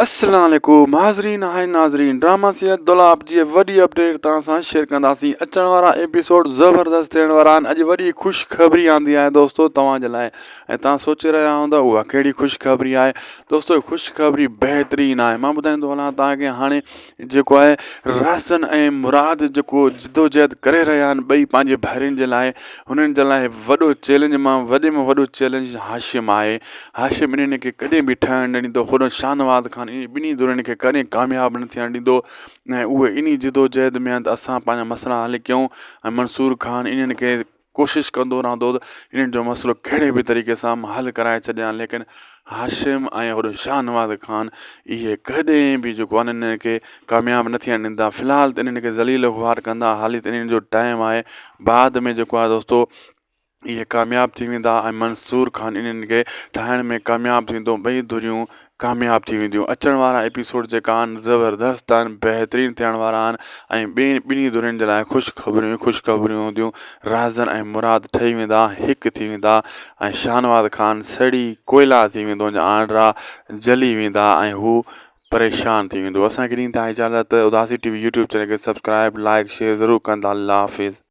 अस्सलाम वालेकुम हाज़रीन हाय नाज़रीन ड्रामा सीरियल दुलाब जी वॾी अपडेट तव्हां सां शेयर कंदासीं। अचण वारा एपिसोड ज़बरदस्त थियण वारा आहिनि। अॼु वॾी ख़ुशख़बरी आंदी आहे दोस्तो तव्हांजे लाइ ऐं तव्हां सोचे रहिया हूंदा उहा कहिड़ी ख़ुशख़बरी आहे। दोस्तो ख़ुशख़बरी बहितरीनु आहे। मां ॿुधाईंदो हलां तव्हांखे हाणे जेको आहे रासन ऐं मुराद जेको जिदोजहद करे रहिया आहिनि ॿई पंहिंजे भाइरनि जे लाइ। हुननि जे लाइ वॾो चैलेंज मां वॾे में वॾो चैलेंज हाशिम आहे। हाशिम इन्हनि खे कॾहिं बि ठहण न ॾींदो। ख़ुदि शाहनवाज़ ख़ान इन ॿिन्ही धुरनि खे कॾहिं कामयाबु न थियणु ॾींदो ऐं उहे इन जिदोजहद में आहिनि त असां पंहिंजा मसइला हल कयूं। ऐं मंसूर ख़ान इन्हनि खे कोशिशि कंदो रहंदो त इन्हनि जो मसइलो कहिड़े बि तरीक़े सां हल कराए छॾियां, लेकिन हाशिम ऐं वॾो शाहनवाज़ ख़ान इहे कॾहिं बि जेको आहे इन्हनि खे कामयाबु न थियणु ॾींदा। फ़िलहालु त इन्हनि खे ज़लील ख़्वार कंदा, हाली त इन्हनि जो टाइम आहे। बाद में जेको आहे दोस्तो इहे कामयाबु थी वेंदा ऐं मंसूर ख़ान इन्हनि खे ठाहिण में कामयाबु थींदो। ॿई धुरियूं कामयाबु थी वेंदियूं। अचण वारा एपिसोड जेका आहिनि ज़बरदस्त आहिनि, बहितरीनु थियण वारा आहिनि ऐं ॿिन्ही धुरनि जे लाइ ख़ुशख़बरियूं हूंदियूं। राज़न ऐं मुराद ठही वेंदा, हिकु थी वेंदा ऐं शाहनवाज़ ख़ान सड़ी कोयला थी वेंदो, आंड्रा जली वेंदा ऐं हू परेशान थी वेंदो। असांखे ॾींदा इजाज़त। उदासी टीवी यूट्यूब चैनल खे सब्सक्राइब लाइक शेयर ज़रूरु कंदा। अल्लाह हाफ़िज़।